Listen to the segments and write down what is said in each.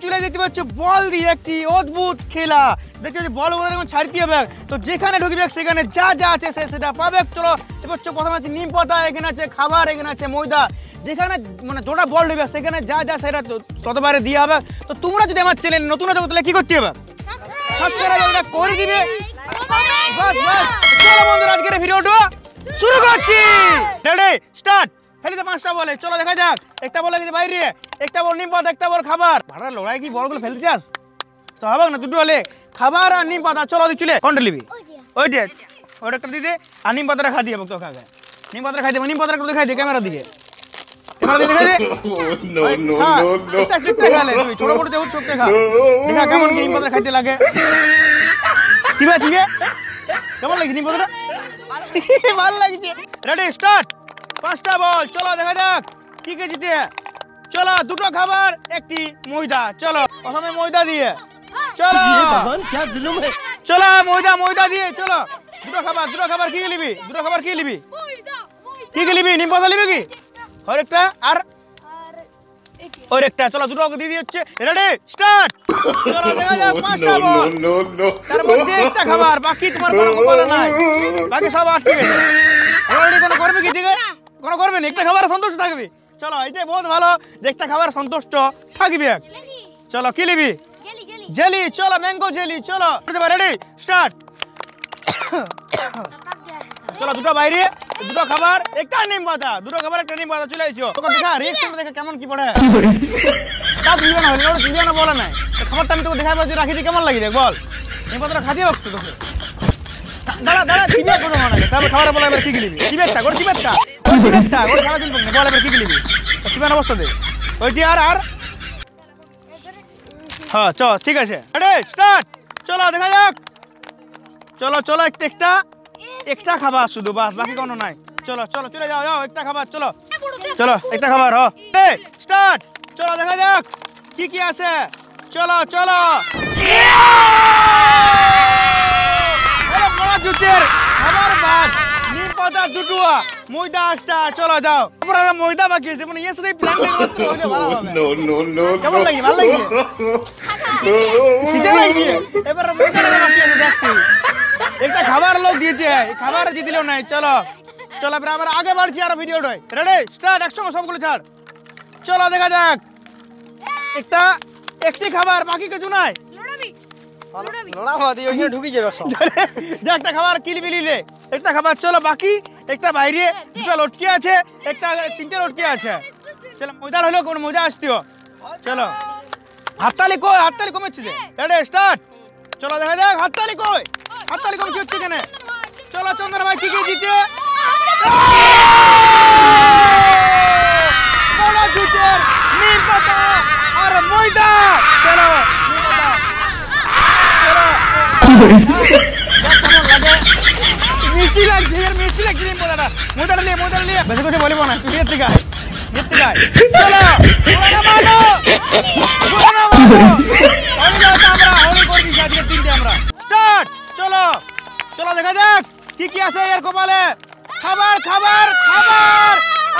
চলে যেতে পারছে বল দিয়ে একটি অদ্ভুত খেলা। দেখতে পাচ্ছি বলগুলো এখন ছাড়তে হবে, তো যেখানে ঢুকবে সেখানে যা যা আছে সেটা পাবে। চলো এবার প্রথমে আছে নিম পাতা, এখানে আছে খাবার, এখানে আছে ময়দা। যেখানে মানে যতটা বল ঢুকবে সেখানে যা যা সেটা ততবারে দিয়ে হবে। তো তোমরা যদি আমার চ্যানেল নতুন হতে তাহলে কি করতে হবে? সাবস্ক্রাইব করে দিবে। বাস বাস, চলো বন্ধুরা আজকের ভিডিওটা শুরু করছি। Ready start. ফেলিতে 5টা বলে, চলো দেখা যাক। একটা বল গেছে বাইরে, একটা বল নিম পাতা, একটা বল খাবার। ভাড়া লড়াই কি বলগুলো ফেলতে চাস? তো হবে না, দুটো হলে খাবার আর নিম পাতা। চলো চলে কোনটা নিবি? ওইটা ওটা একটা দিতে, আর নিম পাতাটা খা দিয়ে তো খাবে। নিম পাতাটা খাই দেবো, নিম পাতাটা একটু দেখাই দে ক্যামেরার দিকে। ক্যামেরা দিকে দেখাই দে। তুই ছোট বড় যেহেতু চোখে খা, দেখা কেমন কি নিম পাতা খাইতে লাগে। ঠিক আছে কেমন লাগছে নিম পাতাটা? ভালো লাগছে। Ready start. 5টা বল, চলো দেখা যাক কি কে জিতে। চলো দুটো খাবার একটি ময়দা। চলো প্রথমে ময়দা দিয়ে, চলো চলো ময়দা দিয়ে। চলো দুটো খাবার কি লিবি? দুটো খাবার কি লিবি? কি লিবি? নিম পাতা লিবি কি? আর একটা আর একটা। চলো দুটো দিয়ে দিচ্ছে। Ready start. চলো দেখা যাক 5টা বল, তার মধ্যে একটা খাবার, বাকি তোমার কোনো কপালে নাই, বাকি সব আটকে গেছে। অলরেডি কোনো করবে কি দিকে? কোনো করবে না, একটা খাবার সন্তুষ্ট থাকবি। চলো এইটাই বহুত ভালো, যে একটা খাবার সন্তুষ্ট থাকবি। চলো কি লিবি? জেলি। চলো ম্যাঙ্গো জেলি। চলো রেডি স্টার্ট। চলো দুটো বাইরে, দুটো খাবার, একটা নিম পাতা। দুটো খাবার একটা নিম পাতা। চলে আইছো তোকে দেখা রিঅ্যাকশন দেখা কেমন কি পড়ে। সব দিবে না হলো দিবে না বলে নাই। খাবারটা আমি তোকে দেখাই বলছি, রাখি দি কেমন লাগি দেখ বল। নিম পাতাটা খাদিয়ে বকতো তোকে। দাঁড়া দাঁড়া দিবে কোনো মনে নাই। তারপর খাবার বলা এবার কি লিবি? দিবেটা করে দিবেটা করে খাওয়া দিন বল এবার কি লিবি? দিবেন অবস্থা দে ওইটি আর হ্যাঁ চ ঠিক আছে। Ready start. চলো দেখা যাক। চলো চলো একটা খাবার শুধু, বাস বাকি কোনো নাই। চলো চলো চলে যাও একটা খাবার। চলো চলো একটা খাবার। স্টার্ট। চলো দেখা যাক কি কি আছে। চলো চলো জুতের খাবার বাদ, নিম পাতা দুটো, ময়দা একটা। চলো যাও। ময়দা বাকি আছে মানে এর সাথে প্ল্যান হইলে ভালো হবে। কেমন লাগে? ভালো লাগে। ঠিক আছে এবার ময়দাটা বাকি আছে দেখছি। একটা খাবার লোক দিয়েছে, খাবার দিয়ে দিলেও নাই। চলো চলো এবার আবার আগে বাড়ছি আর ভিডিওটা। Ready start. একসঙ্গে সবগুলো ছাড়। চলো দেখা যাক। একটি খাবার, বাকি কিছু নাই। একটা খাবার কি লিলে একটা খাবার। চলো বাকি একটা বাইরে, দুটা লটকে আছে, একটা 3টে লটকে আছে। চলো ময়দার হলেও কোন মজা আসতিও। চলো হাততালি কই? হাততালি কমেছে যে। Ready start. চলো দেখা যাক হাততালি কই? হাততালি কম কি হচ্ছে কেন? চলো চন্দন ভাই কি কি জিতে? জুতের নিম পাতা আর ময়দা। চলো মিষ্টি লাগছে, মিষ্টি লাগছে নিম পাতাটা। ময়দাটা নিয়ে বেশি কিছু বলিব না, তুই দেখতে গায়। চলো স্টার্ট। চলো চলো দেখা যাক কি কি আছে এর কপালে। খাবার খাবার খাবার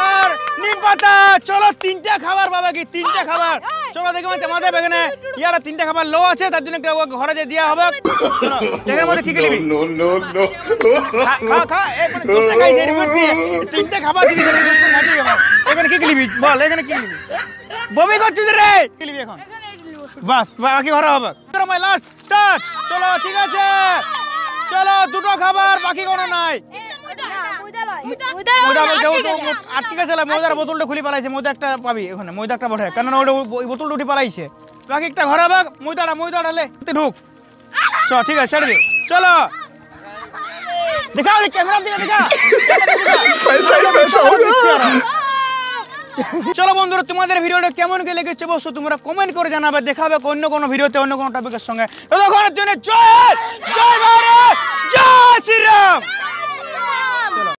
আর নিম পাতা। চলো 3টা খাবার পাবে কি? 3টা খাবার। চলো দেখে মাথায় এখানে ইয়ারা 3টা খাবার লো আছে, তার জন্য একটা ঘরে যে দেওয়া হবে। চলো এখানের মধ্যে কি কি লিবি? খা এই মানে দুটো খাই দেরি করতে 3টা খাবার দিবি। এখানে কি কি লিবি বল? এখানে কি লিবি? বমি করছিস রে? কি লিবি এখন? বাস বাকি ঘরে হবে। Last start. চলো ঠিক আছে। চলো দুটো খাবার, বাকি কোনো নাই। ময়দার বোতলটা খুলে পালাইছে। ময়দা একটা পাবি ওখানে, ময়দা একটা বটে, কেন ওই বোতলটা উঠে পালাইছে। বাকি একটা ঘরে হবে। ময়দাটা লে ঢুক। চল ঠিক আছে ছেড়ে দে। চলো দেখা ক্যামেরার দিকে দেখা। চলো বন্ধুরা তোমাদের ভিডিওটা কেমন কি লেগেছে অবশ্যই তোমরা কমেন্ট করে জানাবে। দেখাবে অন্য কোনো ভিডিওতে অন্য কোনো টপিকের সঙ্গে। ততক্ষণের জন্য জয় জয় ভারত, জয় শ্রীরাম।